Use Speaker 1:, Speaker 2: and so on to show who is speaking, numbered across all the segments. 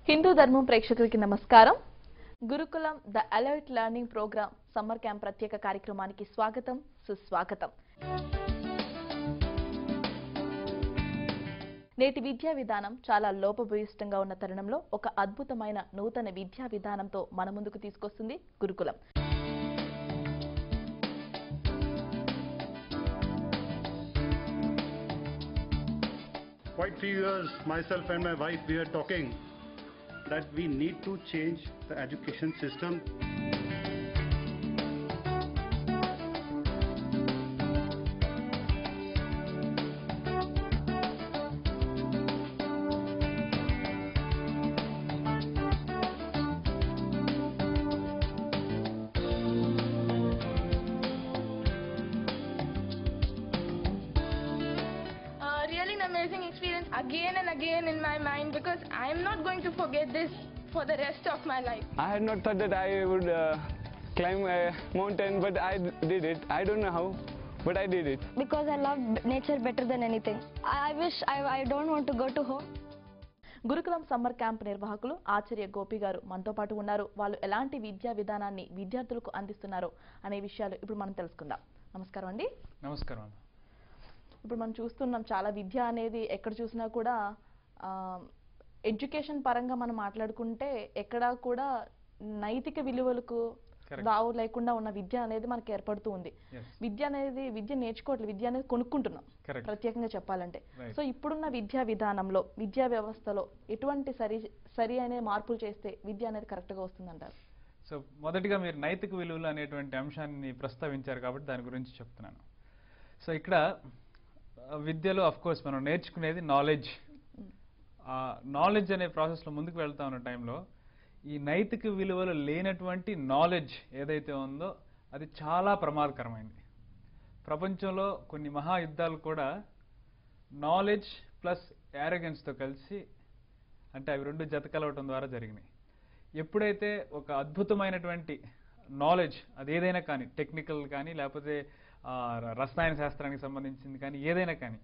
Speaker 1: హిందూ ధర్మం ప్రేక్షకులకి నమస్కారం. Gurukulam the elite learning programme summer camp ప్రత్యేక కార్యక్రమానికి స్వాగతం, సుస్వాగతం. నేటి విద్యా విధానం చాలా లోపభూయిష్టంగా ఉన్న తరుణంలో ఒక అద్భుతమైన నూతన విద్యా విధానంతో మన ముందుకు తీసుకొస్తుంది గురుకులం.
Speaker 2: Quite few years, myself and my wife, we are talking that we need to change the education system.
Speaker 3: Really an amazing experience again and again in my mind, because I am not going to forget this for the rest of my life.
Speaker 4: I had not thought that I would climb a mountain, but I did it. I don't know how, but I did it.
Speaker 5: Because I love nature better than anything. I wish I don't want to go to home.
Speaker 1: Gurukulam summer camp నిర్వాహకులు ఆచార్య గోపి గారు మనతో పాటు ఉన్నారు. వాళ్ళు ఎలాంటి విద్యా విధానాన్ని విద్యార్థులకు అందిస్తున్నారో అనే విషయాలు ఇప్పుడు మనం తెలుసుకుందాం. నమస్కారం అండి.
Speaker 4: నమస్కారం.
Speaker 1: ఇప్పుడు మనం చూస్తున్నాం, చాలా విద్య అనేది ఎక్కడ చూసినా కూడా ఎడ్యుకేషన్ పరంగా మనం మాట్లాడుకుంటే ఎక్కడా కూడా నైతిక విలువలకు రావు లేకుండా ఉన్న విద్య అనేది మనకి ఏర్పడుతూ ఉంది. విద్య నేర్చుకోవట్లేదు, విద్య అనేది కొనుక్కుంటున్నాం ప్రత్యేకంగా చెప్పాలంటే. సో ఇప్పుడున్న విద్యా విధానంలో, విద్యా వ్యవస్థలో ఎటువంటి సరి అనే మార్పులు చేస్తే విద్య అనేది కరెక్ట్ గా వస్తుందంటారు?
Speaker 6: సో మొదటిగా మీరు నైతిక విలువలు అనేటువంటి అంశాన్ని ప్రస్తావించారు కాబట్టి దాని గురించి చెప్తున్నాను. సో ఇక్కడ విద్యలో అఫ్ కోర్స్ మనం నేర్చుకునేది నాలెడ్జ్. నాలెడ్జ్ అనే ప్రాసెస్లో ముందుకు వెళ్తా ఉన్న టైంలో ఈ నైతిక విలువలు లేనటువంటి నాలెడ్జ్ ఏదైతే ఉందో అది చాలా ప్రమాదకరమైంది. ప్రపంచంలో కొన్ని మహాయుద్ధాలు కూడా నాలెడ్జ్ ప్లస్ యారగెన్స్తో కలిసి, అంటే అవి రెండు జత కలవటం ద్వారా జరిగినాయి. ఎప్పుడైతే ఒక అద్భుతమైనటువంటి నాలెడ్జ్, అది ఏదైనా కానీ, టెక్నికల్ కానీ లేకపోతే రసాయన శాస్త్రానికి సంబంధించింది కానీ ఏదైనా కానీ,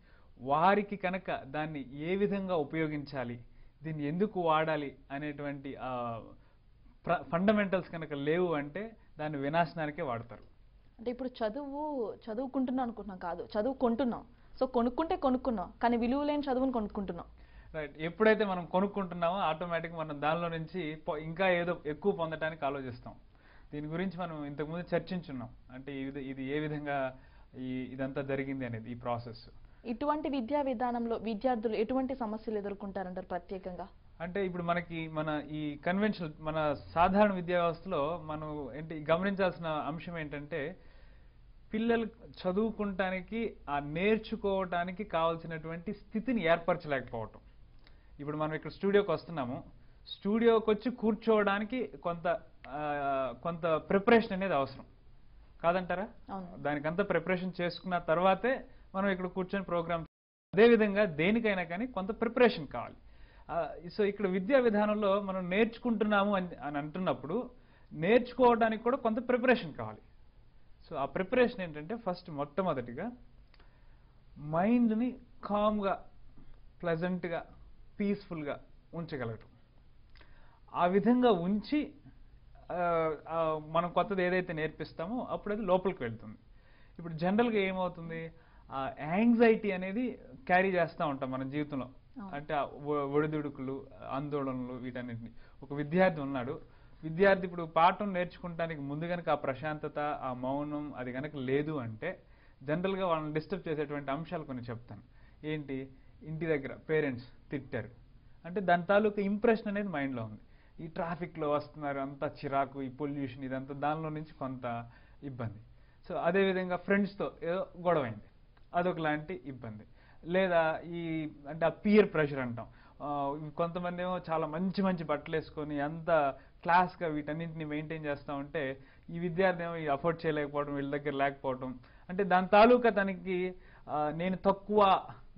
Speaker 6: వారికి కనుక దాన్ని ఏ విధంగా ఉపయోగించాలి, దీన్ని ఎందుకు వాడాలి అనేటువంటి ఫండమెంటల్స్ కనుక లేవు అంటే దాన్ని వినాశనానికే వాడతారు.
Speaker 1: అంటే ఇప్పుడు చదువుకుంటున్నాం అనుకుంటున్నాం కాదు, చదువుకుంటున్నాం. సో కొనుక్కున్నాం, కానీ విలువ లేని చదువుని కొనుక్కుంటున్నాం.
Speaker 6: రైట్. ఎప్పుడైతే మనం కొనుక్కుంటున్నామో ఆటోమేటిక్గా మనం దానిలో నుంచి ఇంకా ఏదో ఎక్కువ పొందడానికి ఆలోచిస్తాం. దీని గురించి మనం ఇంతకుముందు చర్చించున్నాం. అంటే ఇది ఏ విధంగా ఇదంతా జరిగింది అనేది, ఈ ప్రాసెస్.
Speaker 1: ఇటువంటి విద్యా విధానంలో విద్యార్థులు ఎటువంటి సమస్యలు ఎదుర్కొంటారంటారు ప్రత్యేకంగా?
Speaker 6: అంటే ఇప్పుడు మన ఈ కన్వెన్షనల్, మన సాధారణ విద్యా వ్యవస్థలో మనం గమనించాల్సిన అంశం ఏంటంటే, పిల్లలు చదువుకుంటానికి, నేర్చుకోవటానికి కావాల్సినటువంటి స్థితిని ఏర్పరచలేకపోవటం. ఇప్పుడు మనం ఇక్కడ స్టూడియోకి వస్తున్నాము, స్టూడియోకి వచ్చి కూర్చోవడానికి కొంత ప్రిపరేషన్ అనేది అవసరం కాదంటారా? దానికంతా ప్రిపరేషన్ చేసుకున్న తర్వాతే మనం ఇక్కడ కూర్చొని ప్రోగ్రామ్. అదేవిధంగా దేనికైనా కానీ కొంత ప్రిపరేషన్ కావాలి. సో ఇక్కడ విద్యా విధానంలో మనం నేర్చుకుంటున్నాము అని అంటున్నప్పుడు నేర్చుకోవడానికి కూడా కొంత ప్రిపరేషన్ కావాలి. సో ఆ ప్రిపరేషన్ ఏంటంటే, ఫస్ట్ మొట్టమొదటిగా మైండ్ని కామ్గా, ప్లెజెంట్గా, పీస్ఫుల్గా ఉంచగలగటం. ఆ విధంగా ఉంచి మనం కొత్తది ఏదైతే నేర్పిస్తామో అప్పుడు అది లోపలికి వెళ్తుంది. ఇప్పుడు జనరల్గా ఏమవుతుంది, యాంగ్జైటీ అనేది క్యారీ చేస్తూ ఉంటాం మన జీవితంలో. అంటే ఒడిదుడుకులు, ఆందోళనలు, వీటన్నిటిని. ఒక విద్యార్థి ఉన్నాడు, విద్యార్థి ఇప్పుడు పాఠం నేర్చుకుంటానికి ముందు కనుక ఆ ప్రశాంతత, ఆ మౌనం అది కనుక లేదు అంటే జనరల్గా వాళ్ళని డిస్టర్బ్ చేసేటువంటి అంశాలు కొన్ని చెప్తాను. ఏంటి, ఇంటి దగ్గర పేరెంట్స్ తిట్టారు అంటే దాని తాలూకు ఇంప్రెషన్ అనేది మైండ్లో ఉంది. ఈ ట్రాఫిక్లో వస్తున్నారు, అంతా చిరాకు, ఈ పొల్యూషన్, ఇదంతా దానిలో నుంచి కొంత ఇబ్బంది. సో అదేవిధంగా ఫ్రెండ్స్తో ఏదో గొడవైంది, అదొకలాంటి ఇబ్బంది. లేదా అంటే ఆ పియర్ ప్రెషర్ అంటాం. కొంతమంది ఏమో చాలా మంచి బట్టలు వేసుకొని అంత క్లాస్గా వీటన్నింటిని మెయింటైన్ చేస్తూ ఉంటే, ఈ విద్యార్థి ఏమో అఫోర్డ్ చేయలేకపోవడం, వీళ్ళ దగ్గర లేకపోవడం. అంటే దాని తాలూకా తనకి నేను తక్కువ,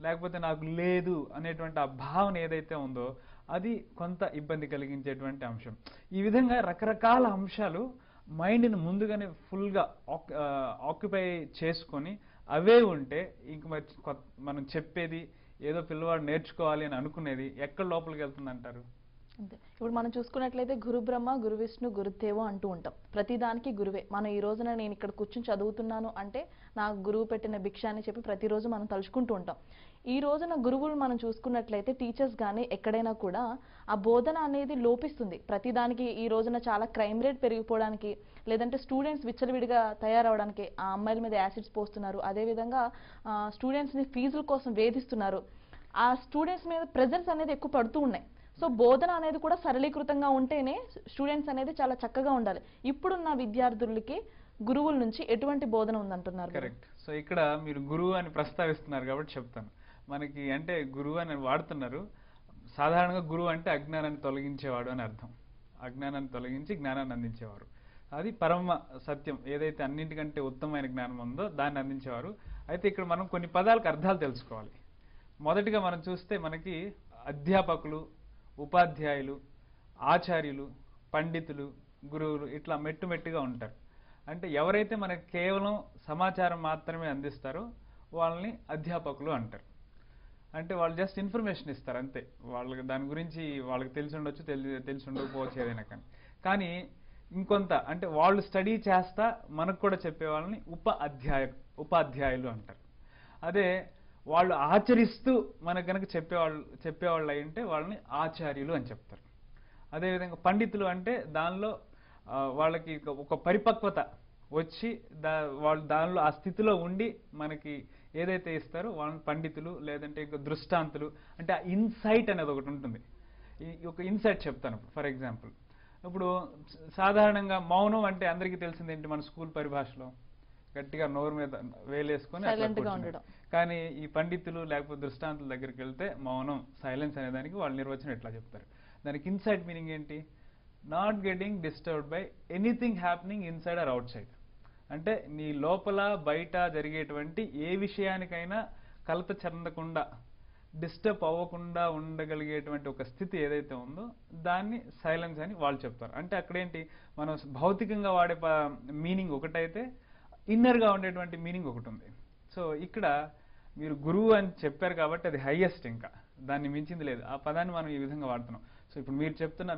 Speaker 6: లేకపోతే నాకు లేదు అనేటువంటి ఆ భావన ఏదైతే ఉందో అది కొంత ఇబ్బంది కలిగించేటువంటి అంశం. ఈ విధంగా రకరకాల అంశాలు మైండ్ని ముందుగానే ఫుల్గా ఆక్యుపై చేసుకొని అవే ఉంటే ఇంక మనం చెప్పేది ఏదో పిల్లవాడు నేర్చుకోవాలి అని అనుకునేది ఎక్కడ లోపలికి వెళ్తుంది అంటారు?
Speaker 1: అంతే. ఇప్పుడు మనం చూసుకున్నట్లయితే గురు బ్రహ్మ గురు విష్ణు గురుదేవో అంటూ ఉంటాం. ప్రతిదానికి గురువే. మనం ఈ రోజున నేను ఇక్కడ కూర్చుని చదువుతున్నాను అంటే నా గురువు పెట్టిన భిక్ష అని చెప్పి ప్రతిరోజు మనం తలుచుకుంటూ ఉంటాం. ఈ రోజున గురువులు మనం చూసుకున్నట్లయితే టీచర్స్ కానీ ఎక్కడైనా కూడా ఆ బోధన అనేది లోపిస్తుంది. ప్రతిదానికి ఈ రోజున చాలా క్రైమ్ రేట్ పెరిగిపోవడానికి, లేదంటే స్టూడెంట్స్ విచ్చలవిడిగా తయారవడానికి ఆ అమ్మాయిల మీద యాసిడ్స్ పోస్తున్నారు. అదేవిధంగా స్టూడెంట్స్ని ఫీజుల కోసం వేధిస్తున్నారు. ఆ స్టూడెంట్స్ మీద ప్రెజర్స్ అనేది ఎక్కువ పడుతూ ఉన్నాయి. సో బోధన అనేది కూడా సరళీకృతంగా ఉంటేనే స్టూడెంట్స్ అనేది చాలా చక్కగా ఉండాలి. ఇప్పుడున్న విద్యార్థులకి గురువుల నుంచి ఎటువంటి బోధన ఉందంటున్నారు?
Speaker 6: కరెక్ట్. సో ఇక్కడ మీరు గురువు అని ప్రస్తావిస్తున్నారు కాబట్టి చెప్తాను. మనకి అంటే గురువు అని వాడుతున్నారు. సాధారణంగా గురువు అంటే అజ్ఞానాన్ని తొలగించేవాడు అని అర్థం. అజ్ఞానాన్ని తొలగించి జ్ఞానాన్ని అందించేవారు. అది పరమ సత్యం. ఏదైతే అన్నింటికంటే ఉత్తమమైన జ్ఞానం ఉందో దాన్ని అందించేవారు. అయితే ఇక్కడ మనం కొన్ని పదాలకు అర్థాలు తెలుసుకోవాలి. మొదటిగా మనం చూస్తే మనకి అధ్యాపకులు, ఉపాధ్యాయులు, ఆచార్యులు, పండితులు, గురువులు ఇట్లా మెట్టుమెట్టుగా ఉంటారు. అంటే ఎవరైతే మనకి కేవలం సమాచారం మాత్రమే అందిస్తారో వాళ్ళని అధ్యాపకులు అంటారు. అంటే వాళ్ళు జస్ట్ ఇన్ఫర్మేషన్ ఇస్తారు అంతే. వాళ్ళకి దాని గురించి వాళ్ళకి తెలిసి ఉండొచ్చు, తెలిసి ఉండకపోవచ్చు ఏదైనా కానీ ఇంకొంత అంటే వాళ్ళు స్టడీ చేస్తా మనకు కూడా చెప్పే వాళ్ళని ఉపాధ్యాయులు అంటారు. అదే వాళ్ళు ఆచరిస్తూ మనకు కనుక చెప్పేవాళ్ళు అయి ఉంటే వాళ్ళని ఆచార్యులు అని చెప్తారు. అదేవిధంగా పండితులు అంటే దానిలో వాళ్ళకి ఒక పరిపక్వత వచ్చి వాళ్ళు దానిలో ఆ స్థితిలో ఉండి మనకి ఏదైతే ఇస్తారో వాళ్ళని పండితులు, లేదంటే ఇంకా దృష్టాంతులు. అంటే ఆ ఇన్సైట్ అనేది ఒకటి ఉంటుంది. ఒక ఇన్సైట్ చెప్తాను. ఫర్ ఎగ్జాంపుల్, ఇప్పుడు సాధారణంగా మౌనం అంటే అందరికీ తెలిసింది ఏంటి? మన స్కూల్ పరిభాషలో గట్టిగా నోరు మీద వేలేసుకొని ఉండడం. కానీ ఈ పండితులు లేకపోతే దృష్టాంతుల దగ్గరికి వెళ్తే మౌనం, సైలెన్స్ అనే దానికి వాళ్ళు నిర్వచనం ఎట్లా చెప్తారు? దానికి ఇన్సైట్ మీనింగ్ ఏంటి? Not getting disturbed by anything happening inside or outside. అంటే నీ లోపల బయట జరిగేటువంటి ఏ విషయానికైనా కలత చెందకుండా, డిస్టర్బ్ అవ్వకుండా ఉండగలిగేటువంటి ఒక స్థితి ఏదైతే ఉందో దాన్ని సైలెన్స్ అని వాళ్ళు చెప్తారు. అంటే అక్కడేంటి, మనం భౌతికంగా వాడే మీనింగ్ ఒకటైతే ఇన్నర్గా ఉండేటువంటి మీనింగ్ ఒకటి ఉంది. సో ఇక్కడ మీరు గురువు అని చెప్పారు కాబట్టి అది హైయెస్ట్, ఇంకా దాన్ని మించింది లేదు. ఆ పదాన్ని మనం ఈ విధంగా వాడుతున్నాం. సో ఇప్పుడు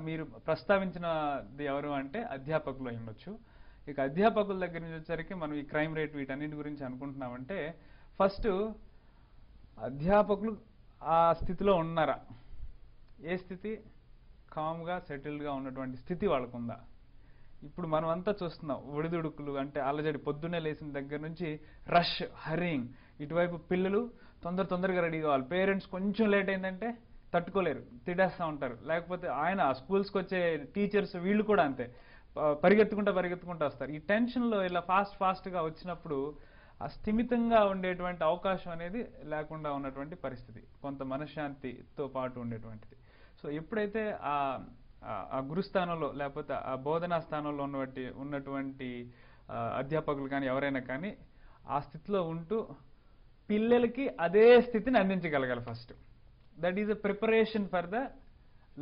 Speaker 6: మీరు ప్రస్తావించినది ఎవరు అంటే అధ్యాపకులు అయి ఉండొచ్చు. ఇక అధ్యాపకుల దగ్గర నుంచి వచ్చేసరికి మనం ఈ క్రైమ్ రేట్ వీటన్నిటి గురించి అనుకుంటున్నామంటే, ఫస్ట్ అధ్యాపకులు ఆ స్థితిలో ఉన్నారా? ఏ స్థితి? కామ్గా సెటిల్డ్గా ఉన్నటువంటి స్థితి వాళ్ళకు ఉందా? ఇప్పుడు మనం అంతా చూస్తున్నాం ఒడిదుడుకులు, అంటే అలజడి. పొద్దున్నే లేచిన దగ్గర నుంచి రష్, హరింగ్. ఇటువైపు పిల్లలు తొందరగా రెడీ కావాలి. పేరెంట్స్ కొంచెం లేట్ అయిందంటే తట్టుకోలేరు, తిడేస్తూ ఉంటారు. లేకపోతే ఆయన స్కూల్స్కి వచ్చే టీచర్స్ వీళ్ళు కూడా అంతే, పరిగెత్తుకుంటూ వస్తారు. ఈ టెన్షన్లో ఇలా ఫాస్ట్గా వచ్చినప్పుడు ఆ స్థిమితంగా ఉండేటువంటి అవకాశం అనేది లేకుండా ఉన్నటువంటి పరిస్థితి, కొంత మనశ్శాంతితో పాటు ఉండేటువంటిది. సో ఎప్పుడైతే ఆ గురుస్థానంలో లేకపోతే ఆ బోధనా స్థానంలో ఉన్నటువంటి అధ్యాపకులు కానీ ఎవరైనా కానీ ఆ స్థితిలో ఉంటూ పిల్లలకి అదే స్థితిని అందించగలగాలి first. That is a preparation for the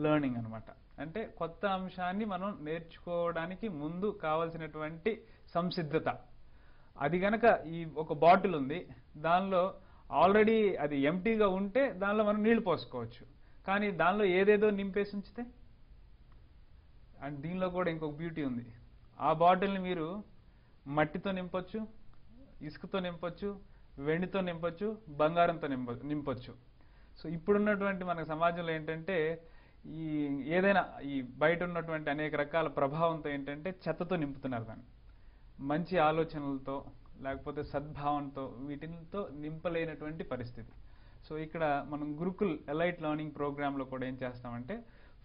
Speaker 6: learning అనమాట. అంటే కొత్త అంశాన్ని మనం నేర్చుకోవడానికి ముందు కావాల్సినటువంటి సంసిద్ధత. అది గనక ఈ ఒక బాటిల్ ఉంది, దానిలో ఆల్రెడీ అది ఎంటీగా ఉంటే దానిలో మనం నీళ్లు పోసుకోవచ్చు. కానీ దానిలో ఏదేదో నింపేసి ఉంచితే, అండ్ దీనిలో కూడా ఇంకొక బ్యూటీ ఉంది. ఆ బాటిల్ని మీరు మట్టితో నింపొచ్చు, ఇసుకతో నింపొచ్చు, వెండితో నింపొచ్చు, బంగారంతో నింపొచ్చు. సో ఇప్పుడున్నటువంటి మన సమాజంలో ఏంటంటే ఏదైనా ఈ బయట ఉన్నటువంటి అనేక రకాల ప్రభావంతో ఏంటంటే చెత్తతో నింపుతున్నారు దాన్ని. మంచి ఆలోచనలతో లేకపోతే సద్భావంతో వీటితో నింపలేనటువంటి పరిస్థితి. సో ఇక్కడ మనం గురుకుల్ ఎలైట్ లెర్నింగ్ ప్రోగ్రాంలో కూడా ఏం చేస్తామంటే,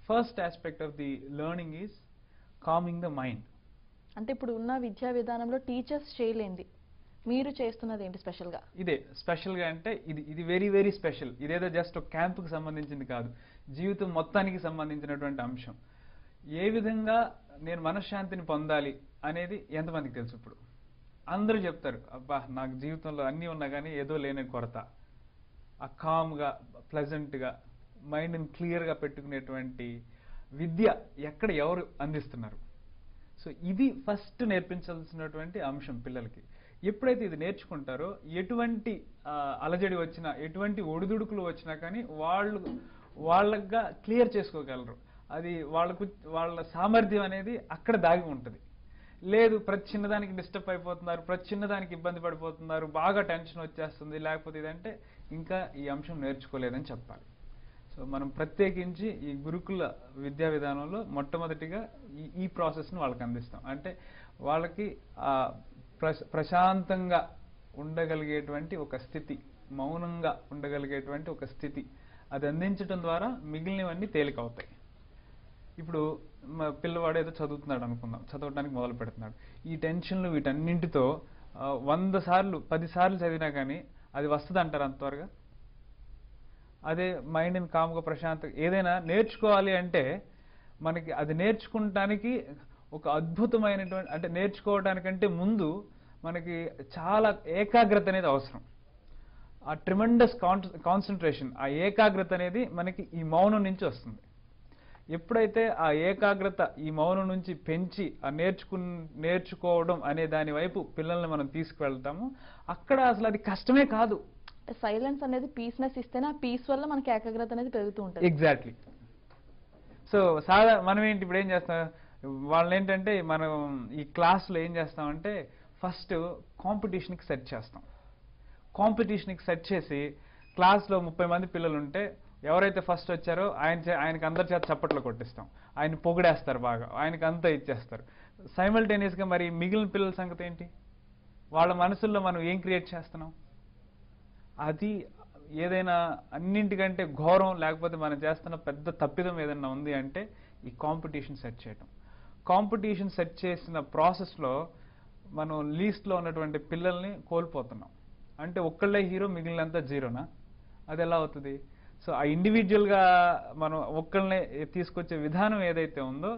Speaker 6: first aspect of the learning is coming the mind.
Speaker 1: అంటే ఇప్పుడు ఉన్న విద్యా విధానంలో టీచర్స్ చేయలేంది, మీరు చేస్తున్నది ఏంటి స్పెషల్గా?
Speaker 6: ఇదే స్పెషల్గా అంటే ఇది వెరీ వెరీ స్పెషల్. ఇదేదో జస్ట్ ఒక క్యాంపుకి సంబంధించింది కాదు, జీవితం మొత్తానికి సంబంధించినటువంటి అంశం. ఏ విధంగా నేను మనశ్శాంతిని పొందాలి అనేది ఎంతమందికి తెలుసు? ఇప్పుడు అందరూ చెప్తారు, అబ్బా నాకు జీవితంలో అన్నీ ఉన్నా కానీ ఏదో లేని కొరత. ఆ కామ్గా, ప్లెజెంట్గా, మైండ్ని క్లియర్గా పెట్టుకునేటువంటి విద్య ఎక్కడ ఎవరు అందిస్తున్నారు? సో ఇది ఫస్ట్ నేర్పించాల్సినటువంటి అంశం పిల్లలకి. ఎప్పుడైతే ఇది నేర్చుకుంటారో ఎటువంటి అలజడి వచ్చినా, ఎటువంటి ఒడిదుడుకులు వచ్చినా కానీ వాళ్ళగా క్లియర్ చేసుకోగలరు. అది వాళ్ళ సామర్థ్యం అనేది అక్కడ దాగి ఉంటుంది. లేదు ప్రతి చిన్నదానికి డిస్టర్బ్ అయిపోతున్నారు, ప్రతి చిన్నదానికి ఇబ్బంది పడిపోతున్నారు, బాగా టెన్షన్ వచ్చేస్తుంది, లేకపోతే ఇదంటే ఇంకా ఈ అంశం నేర్చుకోలేదని చెప్పాలి. సో మనం ప్రత్యేకించి ఈ గురుకుల విద్యా విధానంలో మొట్టమొదటిగా ఈ ప్రాసెస్ని వాళ్ళకి అందిస్తాం. అంటే వాళ్ళకి ప్రశాంతంగా ఉండగలిగేటువంటి ఒక స్థితి, మౌనంగా ఉండగలిగేటువంటి ఒక స్థితి, అది అందించడం ద్వారా మిగిలినవన్నీ తేలికవుతాయి. ఇప్పుడు పిల్లవాడు ఏదో చదువుతున్నాడు అనుకుందాం, చదవడానికి మొదలు పెడుతున్నాడు. ఈ టెన్షన్లు వీటన్నింటితో 100 సార్లు 10 సార్లు చదివినా కానీ అది వస్తుంది అంటారు అంత త్వరగా? అదే మైండ్ని కామ్గా ప్రశాంతంగా ఏదైనా నేర్చుకోవాలి అంటే మనకి అది నేర్చుకుంటానికి ఒక అద్భుతమైనటువంటి, అంటే నేర్చుకోవడానికంటే ముందు మనకి చాలా ఏకాగ్రత అనేది అవసరం. ఆ ట్రిమెండస్ కాన్సన్ట్రేషన్, ఆ ఏకాగ్రత అనేది మనకి ఈ మౌనం నుంచి వస్తుంది. ఎప్పుడైతే ఆ ఏకాగ్రత ఈ మౌనం నుంచి పెంచి ఆ నేర్చుకోవడం అనే దాని వైపు పిల్లల్ని మనం తీసుకువెళ్తాము, అక్కడ అసలు అది కష్టమే కాదు.
Speaker 1: సైలెన్స్ అనేది పీస్నెస్ ఇస్తేనే ఆ పీస్ వల్ల మనకి ఏకాగ్రత అనేది పెరుగుతూ ఉంటుంది.
Speaker 6: ఎగ్జాక్ట్లీ. సో మనం ఏంటి ఇప్పుడు ఏం చేస్తాం, వాళ్ళని ఏంటంటే మనం ఈ క్లాస్లో ఏం చేస్తామంటే ఫస్ట్ కాంపిటీషన్కి సెట్ చేస్తాం. కాంపిటీషన్కి సెట్ చేసి క్లాస్లో 30 మంది పిల్లలు ఉంటే ఎవరైతే ఫస్ట్ వచ్చారో ఆయనకి అందరి చేత చప్పట్లు కొట్టిస్తాం, ఆయన పొగిడేస్తారు బాగా, ఆయనకి అంతా ఇచ్చేస్తారు. సైమల్టేనియస్గా మరి మిగిలిన పిల్లల సంగతి ఏంటి? వాళ్ళ మనసుల్లో మనం ఏం క్రియేట్ చేస్తున్నాం? అది ఏదైనా అన్నింటికంటే ఘోరం, లేకపోతే మనం చేస్తున్న పెద్ద తప్పిదం ఏదైనా ఉంది అంటే ఈ కాంపిటీషన్ సెట్ చేయటం. కాంపిటీషన్ సెట్ చేసిన ప్రాసెస్లో మనం లీస్ట్లో ఉన్నటువంటి పిల్లల్ని కోల్పోతున్నాం. అంటే ఒక్కళ్ళే హీరో, మిగిలినంతా జీరోనా? అది ఎలా అవుతుంది? సో ఆ ఇండివిజువల్గా మనం ఒక్కళ్ళనే తీసుకొచ్చే విధానం ఏదైతే ఉందో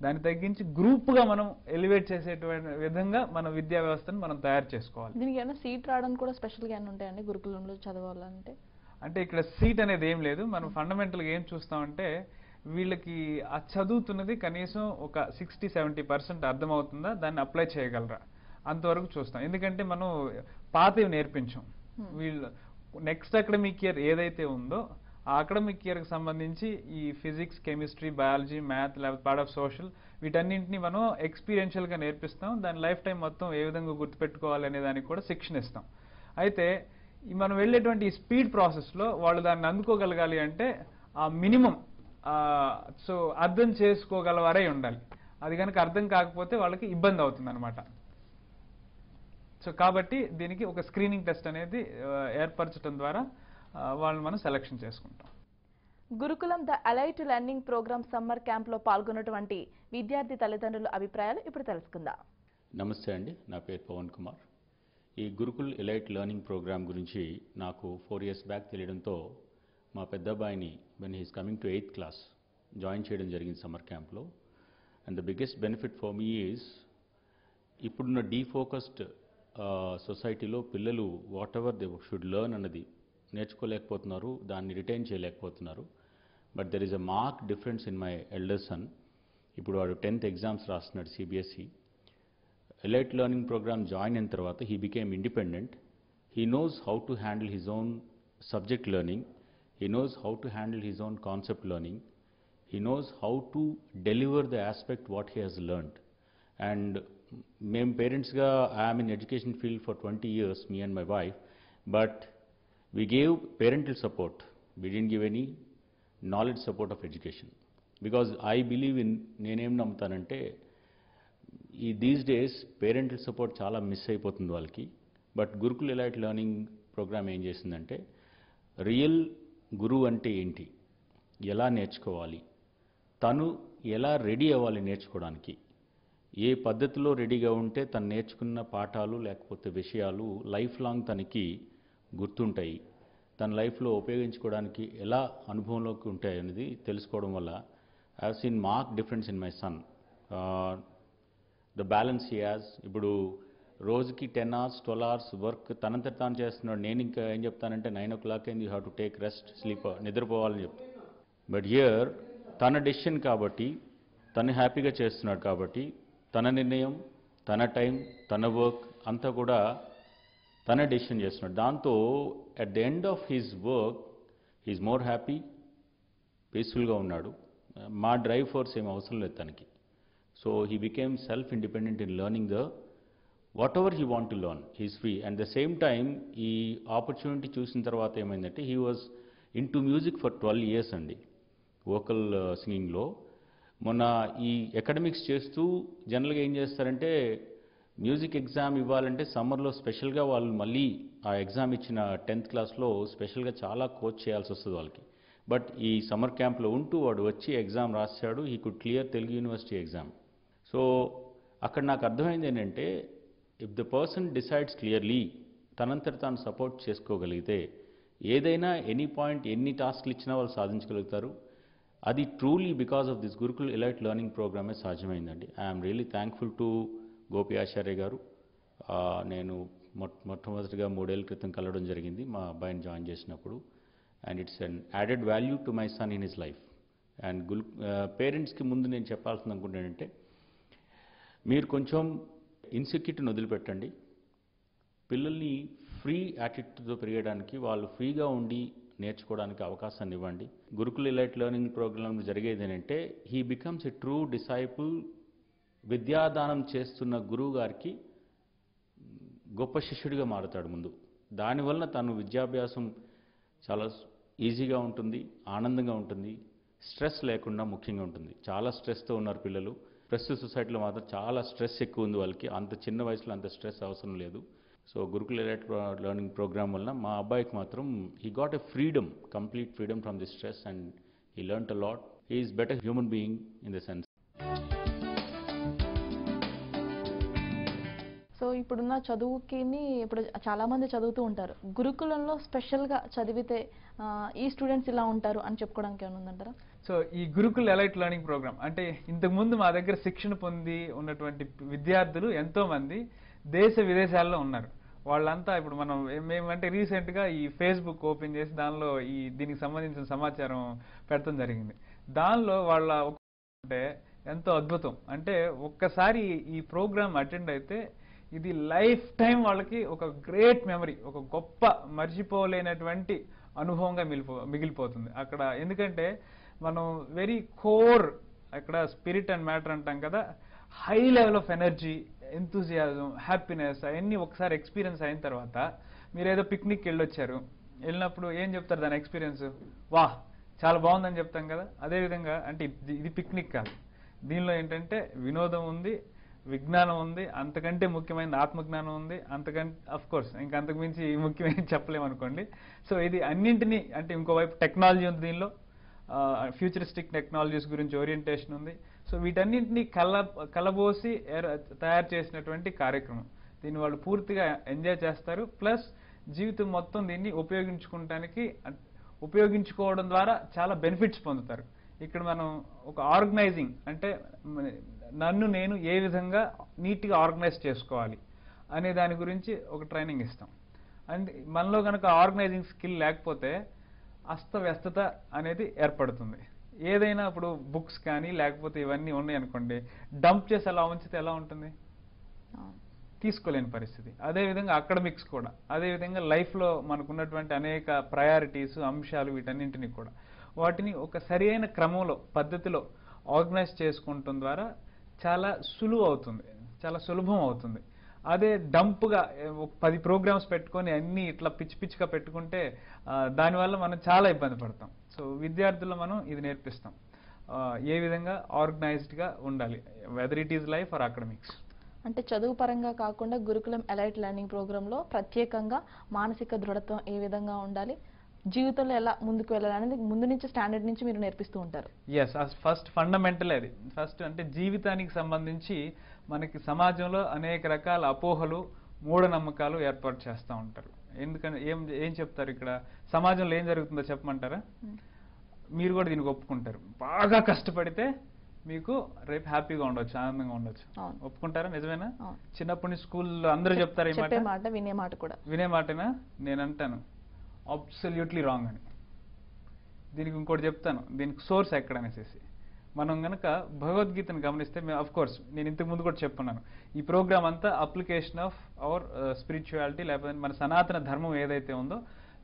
Speaker 6: దాన్ని తగ్గించి గ్రూప్గా మనం ఎలివేట్ చేసేటువంటి విధంగా మన విద్యా వ్యవస్థను మనం తయారు చేసుకోవాలి.
Speaker 1: దీనికి ఏమైనా సీట్ రావడానికి కూడా స్పెషల్గా ఏమైనా ఉంటాయండి గురుకులంలో చదవాలంటే?
Speaker 6: అంటే ఇక్కడ సీట్ అనేది ఏం లేదు. మనం ఫండమెంటల్గా ఏం చూస్తామంటే వీళ్ళకి ఆ చదువుతున్నది కనీసం ఒక 60-70% అర్థమవుతుందా, దాన్ని అప్లై చేయగలరా, అంతవరకు చూస్తాం. ఎందుకంటే మనం పాతవి నేర్పించాం. వీళ్ళు నెక్స్ట్ అకాడమిక్ ఇయర్ ఏదైతే ఉందో ఆ అకాడమిక్ ఇయర్కి సంబంధించి ఈ ఫిజిక్స్, కెమిస్ట్రీ, బయాలజీ, మ్యాథ్, లేకపోతే పార్ట్ ఆఫ్ సోషల్, వీటన్నింటినీ మనం ఎక్స్పీరియన్షియల్గా నేర్పిస్తాం. దాని లైఫ్ టైం మొత్తం ఏ విధంగా గుర్తుపెట్టుకోవాలి అనే దానికి కూడా శిక్షణ ఇస్తాం. అయితే మనం వెళ్ళేటువంటి ఈ స్పీడ్ ప్రాసెస్లో వాళ్ళు దాన్ని అందుకోగలగాలి అంటే ఆ మినిమం సో అర్థం చేసుకోగలవారే ఉండాలి. అది కనుక అర్థం కాకపోతే వాళ్ళకి ఇబ్బంది అవుతుంది అనమాట. సో కాబట్టి దీనికి ఒక స్క్రీనింగ్ టెస్ట్ అనేది ఏర్పరచడం ద్వారా వాళ్ళని మనం సెలెక్షన్ చేసుకుంటాం.
Speaker 1: Gurukulam the elite learning programme summer క్యాంప్లో పాల్గొన్నటువంటి విద్యార్థి తల్లిదండ్రుల అభిప్రాయాలు ఇప్పుడు తెలుసుకుందాం.
Speaker 7: నమస్తే అండి, నా పేరు పవన్ కుమార్. ఈ గురుకుల్ ఎలైట్ లెర్నింగ్ ప్రోగ్రామ్ గురించి నాకు 4 years బ్యాక్ తెలియడంతో మా పెద్ద అబ్బాయిని when he's coming to 8th class join చేయడం జరిగింది సమ్మర్ క్యాంప్లో. And the biggest benefit for me is ఇప్పుడున్న డీఫోకస్డ్ సొసైటీలో పిల్లలు whatever they should learn అన్నది నేర్చుకోలేకపోతున్నారు, దాన్ని రిటైన్ చేయలేకపోతున్నారు. But there is a mark difference in my elder son. ఇప్పుడు వాడు 10th ఎగ్జామ్స్ రాస్తున్నాడు CBSE. Elite learning program join అయిన తర్వాత he became independent. He knows how to handle his own subject learning, he knows how to handle his own concept learning, he knows how to deliver the aspect what he has learned. And మేము పేరెంట్స్గా I'm in education field for 20 years, me and my wife, but we gave parental support. We didn't give any knowledge support of education. Because I believe in, నేనేం నమ్ముతానంటే these days parental support చాలా miss అయిపోతుంది వాళ్ళకి. But Gurukul elite learning programme ఏం చేసిందంటే real గురువు అంటే ఏంటి, ఎలా నేర్చుకోవాలి, తను ఎలా రెడీ అవ్వాలి నేర్చుకోవడానికి, ఏ పద్ధతిలో రెడీగా ఉంటే తను నేర్చుకున్న పాఠాలు లేకపోతే విషయాలు లైఫ్ లాంగ్ తనకి గుర్తుంటాయి, తన లైఫ్లో ఉపయోగించుకోవడానికి ఎలా అనుభవంలోకి ఉంటాయి అనేది తెలుసుకోవడం వల్ల I have seen mark difference in my son. The balance he has. ఇప్పుడు రోజుకి 10 hours 12 hours వర్క్ తనంతట తాను చేస్తున్నాడు. నేను ఇంకా ఏం చెప్తానంటే 9 o'clock అయింది, you have to take rest, sleep, నిద్రపోవాలని చెప్తాను. బట్ హియర్ తన డెసిషన్ కాబట్టి, తను హ్యాపీగా చేస్తున్నాడు కాబట్టి, తన నిర్ణయం, తన టైం, తన వర్క్ అంతా కూడా తనే డెసిషన్ చేస్తున్నాడు. దాంతో at the end of his work he's more happy, పీస్ఫుల్గా ఉన్నాడు, మా డ్రైవ్ ఫోర్స్ ఏం అవసరం లేదు తనకి. So he became self independent in learning the whatever he want to learn, he's free. And the same time ఈ opportunity చూసిన తర్వాత ఏమైందంటే he was into music for 12 years అండి, వోకల్ సింగింగ్లో. మొన్న ఈ అకాడమిక్స్ చేస్తూ జనరల్గా ఏం చేస్తారంటే మ్యూజిక్ ఎగ్జామ్ ఇవ్వాలంటే సమ్మర్లో స్పెషల్గా వాళ్ళు మళ్ళీ ఆ ఎగ్జామ్ ఇచ్చిన 10th క్లాస్లో స్పెషల్గా చాలా కోచ్ చేయాల్సి వస్తుంది వాళ్ళకి. బట్ ఈ సమ్మర్ క్యాంప్లో ఉంటూ వాడు వచ్చి ఎగ్జామ్ రాశాడు. He could clear Telugu university exam. So అక్కడ నాకు అర్థమైంది ఏంటంటే if the person decides clearly, తనంతట తాను సపోర్ట్ చేసుకోగలిగితే ఏదైనా ఎనీ పాయింట్ ఎన్ని టాస్క్లు ఇచ్చినా వాళ్ళు సాధించగలుగుతారు. అది truly because of this Gurukul elite learning ప్రోగ్రామే సాధ్యమైందండి. I'm really thankful to Gopi Acharya garu. నేను మొట్టమొదటిగా 3 ఏళ్ల క్రితం కలవడం జరిగింది మా అబ్బాయిని జాయిన్ చేసినప్పుడు. And it's an added value to my son in his life. And పేరెంట్స్కి ముందు నేను చెప్పాల్సింది అనుకుంటానంటే మీరు కొంచెం ఇన్సెక్యూరిటీని వదిలిపెట్టండి. పిల్లల్ని ఫ్రీ యాటిట్యూడ్తో పెరగడానికి, వాళ్ళు ఫ్రీగా ఉండి నేర్చుకోవడానికి అవకాశాన్ని ఇవ్వండి. గురుకుల్ ఎలైట్ లెర్నింగ్ ప్రోగ్రామ్ జరిగేది ఏంటంటే he becomes a true disciple. విద్యాదానం చేస్తున్న గురువు గారికి గొప్ప శిష్యుడిగా మారుతాడు ముందు. దానివల్ల తను విద్యాభ్యాసం చాలా ఈజీగా ఉంటుంది, ఆనందంగా ఉంటుంది, స్ట్రెస్ లేకుండా ముఖ్యంగా ఉంటుంది. చాలా స్ట్రెస్తో ఉన్నారు పిల్లలు. ప్రస్తుత సొసైటీలో మాత్రం చాలా స్ట్రెస్ ఎక్కువ ఉంది వాళ్ళకి. అంత చిన్న వయసులో అంత స్ట్రెస్ అవసరం లేదు. So Gurukul elite learning programme వల్ల మా అబ్బాయికి మాత్రం he got a freedom, complete freedom from the stress and he learned a lot. He is better human being in the sense.
Speaker 1: So ఇప్పుడున్న చదువుకి ఇప్పుడు చాలా మంది చదువుతూ ఉంటారు. గురుకులంలో స్పెషల్గా చదివితే ఈ స్టూడెంట్స్ ఇలా ఉంటారు అని చెప్పుకోవడానికి ఏమైనా ఉందంటారా?
Speaker 6: సో ఈ గురుకుల్ ఎలైట్ లెర్నింగ్ ప్రోగ్రామ్ అంటే ఇంతకుముందు మా దగ్గర శిక్షణ పొంది ఉన్నటువంటి విద్యార్థులు ఎంతో మంది దేశ విదేశాల్లో ఉన్నారు. వాళ్ళంతా ఇప్పుడు మేమంటే రీసెంట్గా ఈ ఫేస్బుక్ ఓపెన్ చేసి దానిలో దీనికి సంబంధించిన సమాచారం పెడతాం జరిగింది. దానిలో వాళ్ళ అంటే ఎంతో అద్భుతం. అంటే ఒక్కసారి ఈ ప్రోగ్రామ్ అటెండ్ అయితే ఇది లైఫ్ టైం వాళ్ళకి ఒక గ్రేట్ మెమరీ, ఒక గొప్ప మర్చిపోలేనటువంటి అనుభవంగా మిగిలిపోతుంది అక్కడ. ఎందుకంటే మనం వెరీ కోర్ అక్కడ స్పిరిట్ అండ్ మ్యాటర్ అంటాం కదా, high level of energy, enthusiasm, happiness అవన్నీ ఒకసారి ఎక్స్పీరియన్స్ అయిన తర్వాత మీరు ఏదో పిక్నిక్ వెళ్ళొచ్చారు, వెళ్ళినప్పుడు ఏం చెప్తారు దాని ఎక్స్పీరియన్స్? వాహ్ చాలా బాగుందని చెప్తాం కదా. అదేవిధంగా అంటే ఇది పిక్నిక్ కాదు, దీనిలో ఏంటంటే వినోదం ఉంది, విజ్ఞానం ఉంది, అంతకంటే ముఖ్యమైన ఆత్మజ్ఞానం ఉంది, అంతకంటే అఫ్ కోర్స్ ఇంకా అంతకు మించి ముఖ్యమైన చెప్పలేమనుకోండి. సో ఇది అన్నింటినీ అంటే ఇంకోవైపు టెక్నాలజీ ఉంది దీనిలో, ఫ్యూచరిస్టిక్ టెక్నాలజీస్ గురించి ఓరియంటేషన్ ఉంది. సో వీటన్నింటినీ కలబోసి తయారు చేసినటువంటి కార్యక్రమం. దీన్ని వాళ్ళు పూర్తిగా ఎంజాయ్ చేస్తారు. ప్లస్ జీవితం మొత్తం దీన్ని ఉపయోగించుకోవడం ద్వారా చాలా బెనిఫిట్స్ పొందుతారు. ఇక్కడ మనం ఒక ఆర్గనైజింగ్ అంటే నన్ను నేను ఏ విధంగా నీట్గా ఆర్గనైజ్ చేసుకోవాలి అనే దాని గురించి ఒక ట్రైనింగ్ ఇస్తాం. అండ్ మనలో కనుక ఆర్గనైజింగ్ స్కిల్ లేకపోతే అస్తవ్యస్తత అనేది ఏర్పడుతుంది. ఏదైనా ఇప్పుడు బుక్స్ కానీ లేకపోతే ఇవన్నీ ఉన్నాయి అనుకోండి, డంప్ చేసి అలా ఉంచితే ఎలా ఉంటుంది? తీసుకోలేని పరిస్థితి. అదేవిధంగా అకాడమిక్స్ కూడా, అదేవిధంగా లైఫ్లో మనకున్నటువంటి అనేక ప్రయారిటీస్, అంశాలు, వీటన్నింటినీ కూడా వాటిని ఒక సరైన క్రమంలో, పద్ధతిలో ఆర్గనైజ్ చేసుకుంటం ద్వారా చాలా సులువు అవుతుంది, చాలా సులభం అవుతుంది. అదే డంప్గా 10 ప్రోగ్రామ్స్ పెట్టుకొని అన్నీ ఇట్లా పిచ్చిగా పెట్టుకుంటే దానివల్ల మనం చాలా ఇబ్బంది పడతాం. సో విద్యార్థుల్లో మనం ఇది నేర్పిస్తాం, ఏ విధంగా ఆర్గనైజ్డ్గా ఉండాలి, whether it is life or academics.
Speaker 1: అంటే చదువు పరంగా కాకుండా గురుకులం ఎలైట్ లెర్నింగ్ ప్రోగ్రాంలో ప్రత్యేకంగా మానసిక దృఢత్వం ఏ విధంగా ఉండాలి, జీవితంలో ఎలా ముందుకు వెళ్ళాలనేది ముందు నుంచి స్టాండర్డ్ నుంచి మీరు నేర్పిస్తూ ఉంటారు.
Speaker 6: ఎస్, ఫస్ట్ ఫండమెంటల్ అది. ఫస్ట్ అంటే జీవితానికి సంబంధించి మనకి సమాజంలో అనేక రకాల అపోహలు, మూఢనమ్మకాలు ఏర్పాటు చేస్తూ ఉంటారు. ఎందుకంటే ఏం చెప్తారు ఇక్కడ సమాజంలో ఏం జరుగుతుందో చెప్పమంటారా? మీరు కూడా దీనికి ఒప్పుకుంటారు, బాగా కష్టపడితే మీకు రేపు హ్యాపీగా ఉండొచ్చు, ఆనందంగా ఉండొచ్చు. ఒప్పుకుంటారా? నిజమేనా? చిన్నప్పటి నుంచి స్కూల్లో అందరూ చెప్తారు ఈ మాట,
Speaker 1: వినే మాట కూడా.
Speaker 6: వినే మాటేనా? నేను అంటాను అబ్సల్యూట్లీ రాంగ్ అని. దీనికి ఇంకోటి చెప్తాను, దీనికి సోర్స్ ఎక్కడ అనేసి. మనం కనుక భగవద్గీతను గమనిస్తే అఫ్ కోర్స్ నేను ఇంతకు ముందు కూడా చెప్పున్నాను, ఈ ప్రోగ్రామ్ అంతా అప్లికేషన్ ఆఫ్ అవర్ స్పిరిచువాలిటీ, లేకపోతే మన సనాతన ధర్మం ఏదైతే ఉందో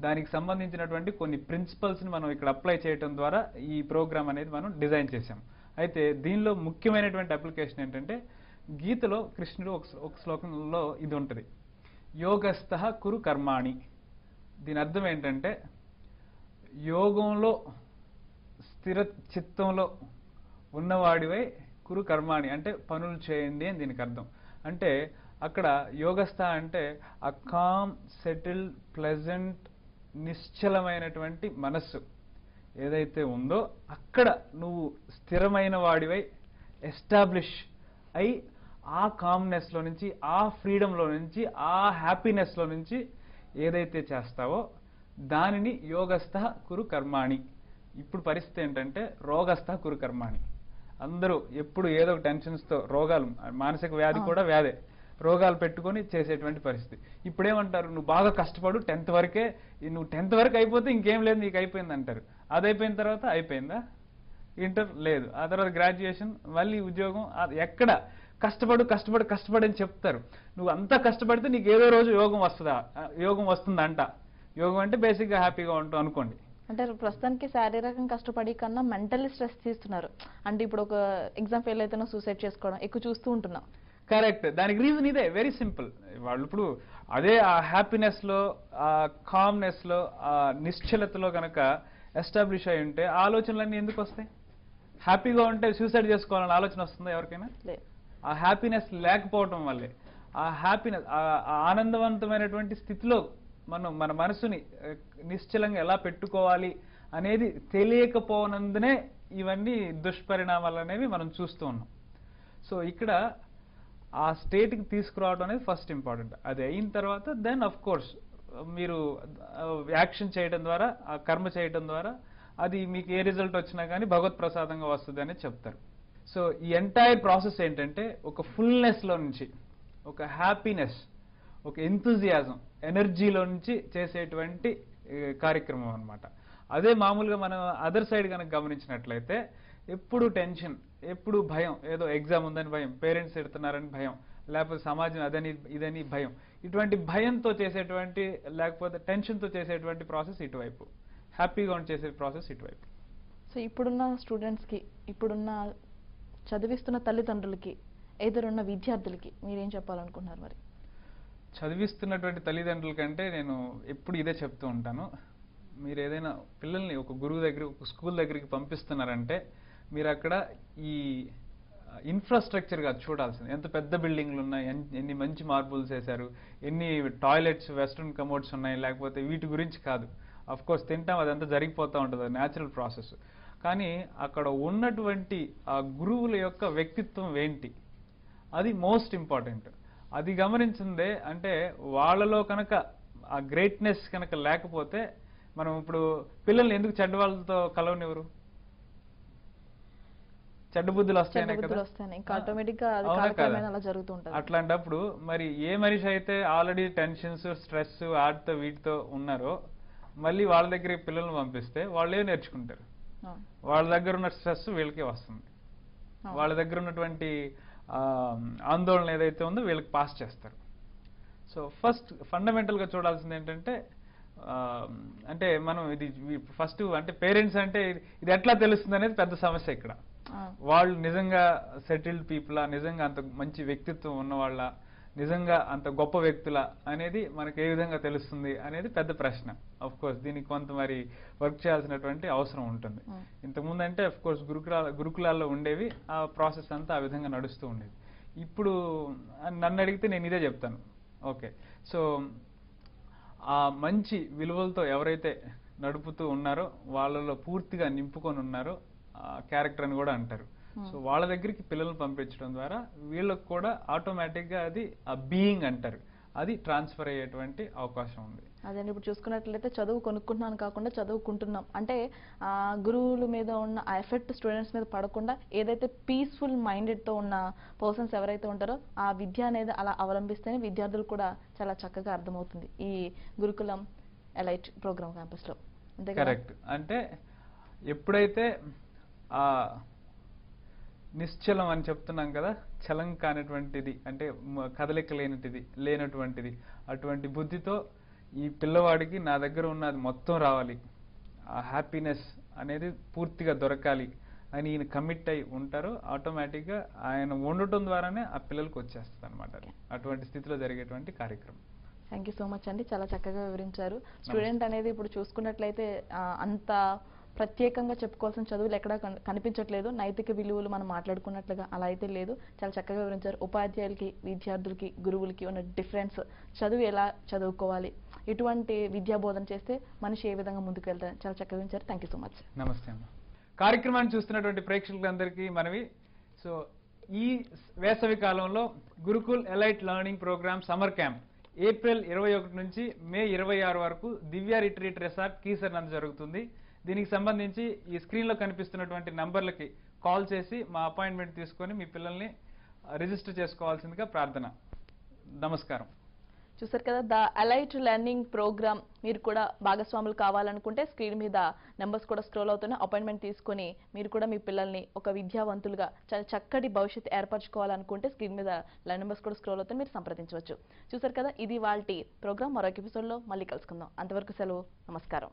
Speaker 6: దానికి సంబంధించినటువంటి కొన్ని ప్రిన్సిపల్స్ని మనం ఇక్కడ అప్లై చేయడం ద్వారా ఈ ప్రోగ్రామ్ అనేది మనం డిజైన్ చేసాం. అయితే దీనిలో ముఖ్యమైనటువంటి అప్లికేషన్ ఏంటంటే గీతలో కృష్ణుడు ఒక శ్లోకంలో ఇది ఉంటుంది, యోగస్థః కురు కర్మాణి. దీని అర్థం ఏంటంటే యోగంలో స్థిర చిత్తంలో ఉన్నవాడివై కురు కర్మాణి అంటే పనులు చేయండి అని దీనికి అర్థం. అంటే అక్కడ యోగస్థ అంటే ఆ కామ్, సెటిల్డ్, ప్లెజెంట్, నిశ్చలమైనటువంటి మనస్సు ఏదైతే ఉందో అక్కడ నువ్వు స్థిరమైన వాడివై ఎస్టాబ్లిష్ అయి ఆ కామ్నెస్లో నుంచి, ఆ ఫ్రీడంలో నుంచి, ఆ హ్యాపీనెస్లో నుంచి ఏదైతే చేస్తావో దానిని యోగస్థ కురు కర్మాణి. ఇప్పుడు పరిస్థితి ఏంటంటే రోగస్థ కురు కర్మాణి. అందరూ ఎప్పుడు ఏదో టెన్షన్స్తో రోగాలు, మానసిక వ్యాధి కూడా వ్యాధే, రోగాలు పెట్టుకొని చేసేటువంటి పరిస్థితి. ఇప్పుడేమంటారు, నువ్వు బాగా కష్టపడు 10th వరకే, నువ్వు 10th వరకు అయిపోతే ఇంకేం లేదు నీకు అయిపోయింది అంటారు. అది అయిపోయిన తర్వాత అయిపోయిందా? ఇంటర్ లేదు, ఆ తర్వాత గ్రాడ్యుయేషన్, మళ్ళీ ఉద్యోగం. ఎక్కడ కష్టపడు అని చెప్తారు. నువ్వు అంతా కష్టపడితే నీకు ఏదో రోజు యోగం వస్తుందంట. యోగం అంటే బేసిక్గా హ్యాపీగా ఉంటావు అనుకోండి.
Speaker 1: అంటే ప్రస్తుతానికి శారీరకంగా కష్టపడి కన్నా మెంటల్లీ స్ట్రెస్ తీస్తున్నారు. అంటే ఇప్పుడు ఒక ఎగ్జామ్ ఫెయిల్ అయితేనో సూసైడ్ చేసుకోవడం ఎక్కువ చూస్తూ ఉంటున్నాం.
Speaker 6: కరెక్ట్. దానికి రీజన్ ఇదే, వెరీ సింపుల్. వాళ్ళు ఇప్పుడు అదే ఆ హ్యాపీనెస్లో, ఆ కామ్నెస్లో, ఆ నిశ్చలతలో కనుక ఎస్టాబ్లిష్ అయి ఉంటే ఆలోచనలన్నీ ఎందుకు వస్తాయి? హ్యాపీగా ఉంటే సూసైడ్ చేసుకోవాలని ఆలోచన వస్తుందా ఎవరికైనా? ఆ హ్యాపీనెస్ లేకపోవటం వల్లే, ఆ హ్యాపీనెస్, ఆ ఆనందవంతమైనటువంటి స్థితిలో మన మనసుని నిశ్చలంగా ఎలా పెట్టుకోవాలి అనేది తెలియకపోనందునే ఇవన్నీ దుష్పరిణామాలు అనేవి మనం చూస్తూ ఉన్నాం. సో ఇక్కడ ఆ స్టేట్కి తీసుకురావడం అనేది ఫస్ట్ ఇంపార్టెంట్. అది అయిన తర్వాత దెన్ ఆఫ్ కోర్స్ మీరు యాక్షన్ చేయడం ద్వారా, ఆ కర్మ చేయడం ద్వారా అది మీకు ఏ రిజల్ట్ వచ్చినా కానీ భగవత్ ప్రసాదంగా వస్తుంది అని చెప్తారు. సో ఈ ఎంటైర్ ప్రాసెస్ ఏంటంటే ఒక ఫుల్నెస్లో నుంచి, ఒక హ్యాపీనెస్, ఒక ఎంతూజియాజం, ఎనర్జీలో నుంచి చేసేటువంటి కార్యక్రమం అన్నమాట. అదే మామూలుగా మనం అదర్ సైడ్ కనుక గమనించినట్లయితే ఎప్పుడు టెన్షన్, ఎప్పుడు భయం, ఏదో ఎగ్జామ్ ఉందని భయం, పేరెంట్స్ ఎడుతున్నారని భయం, లేకపోతే సమాజం అదని ఇదని భయం, ఇటువంటి భయంతో చేసేటువంటి, లేకపోతే టెన్షన్తో చేసేటువంటి ప్రాసెస్ ఇటువైపు, హ్యాపీగా చేసే ప్రాసెస్ ఇటువైపు.
Speaker 1: సో ఇప్పుడున్న స్టూడెంట్స్కి, ఇప్పుడున్న చదివిస్తున్న తల్లిదండ్రులకి, ఎదురున్న విద్యార్థులకి మీరేం చెప్పాలనుకుంటున్నారు? మరి
Speaker 6: చదివిస్తున్నటువంటి తల్లిదండ్రుల కంటే నేను ఎప్పుడు ఇదే చెప్తూ ఉంటాను, మీరు ఏదైనా పిల్లల్ని ఒక గురువు దగ్గర, ఒక స్కూల్ దగ్గరికి పంపిస్తున్నారంటే మీరు అక్కడ ఈ ఇన్ఫ్రాస్ట్రక్చర్ కాదు చూడాల్సింది. ఎంత పెద్ద బిల్డింగ్లు ఉన్నాయి, ఎన్ని మంచి మార్బుల్స్ వేశారు, ఎన్ని టాయిలెట్స్, వెస్ట్రన్ కమోడ్స్ ఉన్నాయి, లేకపోతే వీటి గురించి కాదు. అఫ్ కోర్స్ తింటాం, అదంతా జరిగిపోతూ ఉంటుంది, అది న్యాచురల్ ప్రాసెస్. కానీ అక్కడ ఉన్నటువంటి ఆ గురువుల యొక్క వ్యక్తిత్వం ఏంటి, అది మోస్ట్ ఇంపార్టెంట్. అది గమనించిందే అంటే వాళ్ళలో కనుక ఆ గ్రేట్నెస్ కనుక లేకపోతే, మనం ఇప్పుడు పిల్లల్ని ఎందుకు చెడ్డ వాళ్ళతో కలవనివ్వరు? చెడ్డ బుద్ధులు వస్తాయనే కదా. అట్లాంటప్పుడు మరి ఏ మనిషి అయితే ఆల్రెడీ టెన్షన్స్, స్ట్రెస్, ఆటితో వీటితో ఉన్నారో మళ్ళీ వాళ్ళ దగ్గర పిల్లల్ని పంపిస్తే వాళ్ళే నేర్చుకుంటారు. వాళ్ళ దగ్గర ఉన్న స్ట్రెస్ వీళ్ళకే వస్తుంది, వాళ్ళ దగ్గర ఉన్నటువంటి ఆందోళన ఏదైతే ఉందో వీళ్ళకి పాస్ చేస్తారు. సో ఫస్ట్ ఫండమెంటల్గా చూడాల్సింది ఏంటంటే, అంటే మనం ఇది ఫస్ట్ అంటే పేరెంట్స్ అంటే ఇది ఎట్లా తెలుస్తుంది అనేది పెద్ద సమస్య ఇక్కడ. వాళ్ళు నిజంగా సెటిల్డ్ పీపులా, నిజంగా అంత మంచి వ్యక్తిత్వం ఉన్నవాళ్ళ, నిజంగా అంత గొప్ప వ్యక్తుల అనేది మనకు ఏ విధంగా తెలుస్తుంది అనేది పెద్ద ప్రశ్న. అఫ్ కోర్స్ దీనికి కొంత మరి వర్క్ చేయాల్సినటువంటి అవసరం ఉంటుంది. ఇంతకుముందు అంటే అఫ్ కోర్స్ గురుకులాల్లో ఉండేవి, ఆ ప్రాసెస్ అంతా ఆ విధంగా నడుస్తూ ఉండేది. ఇప్పుడు నన్ను అడిగితే నేను ఇదే చెప్తాను. ఓకే, సో ఆ మంచి విలువలతో ఎవరైతే నడుపుతూ ఉన్నారో, వాళ్ళలో పూర్తిగా నింపుకొని ఉన్నారో క్యారెక్టర్ అని కూడా అంటారు. సో వాళ్ళ దగ్గరికి పిల్లల్ని పంపించడం ద్వారా వీళ్ళకు కూడా ఆటోమేటిక్గా అది ఆ బీయింగ్ అంటారు, అది ట్రాన్స్ఫర్ అయ్యేటువంటి అవకాశం ఉంది.
Speaker 1: అదే ఇప్పుడు చూసుకున్నట్లయితే చదువు కొనుక్కుంటున్నాను కాకుండా చదువుకుంటున్నాం అంటే గురువుల మీద ఉన్న ఆ ఎఫెక్ట్ స్టూడెంట్స్ మీద పడకుండా ఏదైతే పీస్ఫుల్ మైండెడ్తో ఉన్న పర్సన్స్ ఎవరైతే ఉంటారో ఆ విద్య అనేది అలా అవలంబిస్తేనే విద్యార్థులు కూడా చాలా చక్కగా అర్థమవుతుంది ఈ గురుకులం ఎలైట్ ప్రోగ్రామ్ క్యాంపస్లో. అంతే
Speaker 6: కరెక్ట్. అంటే ఎప్పుడైతే ఆ నిశ్చలం అని చెప్తున్నాం కదా, చలం కానటువంటిది అంటే కదలిక లేనటువంటిది, అటువంటి బుద్ధితో ఈ పిల్లవాడికి నా దగ్గర ఉన్నది మొత్తం రావాలి, ఆ హ్యాపీనెస్ అనేది పూర్తిగా దొరకాలి అని ఈయన కమిట్ అయి ఉంటారో ఆటోమేటిక్గా ఆయన ఉండటం ద్వారానే ఆ పిల్లలకు వచ్చేస్తుంది అనమాట. అటువంటి స్థితిలో జరిగేటువంటి కార్యక్రమం.
Speaker 1: థ్యాంక్ యూ సో మచ్ అండి, చాలా చక్కగా వివరించారు. స్టూడెంట్ అనేది ఇప్పుడు చూసుకున్నట్లయితే అంత ప్రత్యేకంగా చెప్పుకోవాల్సిన చదువులు ఎక్కడా కనిపించట్లేదు. నైతిక విలువలు మనం మాట్లాడుకున్నట్లుగా అలా అయితే లేదు. చాలా చక్కగా వివరించారు. ఉపాధ్యాయులకి, విద్యార్థులకి, గురువులకి ఉన్న డిఫరెన్స్, చదువు ఎలా చదువుకోవాలి, ఎటువంటి విద్యా బోధన చేస్తే మనిషి ఏ విధంగా ముందుకు వెళ్తారు, చాలా చక్కగా వివరించారు. Thank you so much.
Speaker 6: నమస్తే అమ్మ. కార్యక్రమాన్ని చూస్తున్నటువంటి ప్రేక్షకులందరికీ మనవి, సో ఈ వేసవి కాలంలో Gurukul elite learning programme summer camp April 21 నుంచి మే 26 వరకు దివ్య రిట్రీట్ రిసార్ట్ కీసర్ నందు జరుగుతుంది. దీనికి సంబంధించి ఈ స్క్రీన్లో కనిపిస్తున్నటువంటి నంబర్లకి కాల్ చేసి మా అపాయింట్మెంట్ తీసుకొని మీ పిల్లల్ని రిజిస్టర్ చేసుకోవాల్సిందిగా ప్రార్థన. నమస్కారం.
Speaker 1: చూసారు కదా, ద ఎలైట్ లెర్నింగ్ ప్రోగ్రామ్ మీరు కూడా భాగస్వాములు కావాలనుకుంటే స్క్రీన్ మీద నెంబర్స్ కూడా స్క్రోల్ అవుతున్నాయి. అపాయింట్మెంట్ తీసుకొని మీరు కూడా మీ పిల్లల్ని ఒక విద్యావంతులుగా చాలా చక్కటి భవిష్యత్తు ఏర్పరచుకోవాలనుకుంటే స్క్రీన్ మీద నెంబర్స్ కూడా స్క్రోల్ అవుతాయి, మీరు సంప్రదించవచ్చు. చూసారు కదా, ఇది వాళ్ళ ప్రోగ్రామ్. మరొక ఎపిసోడ్లో మళ్ళీ కలుసుకుందాం. అంతవరకు సెలవు. నమస్కారం.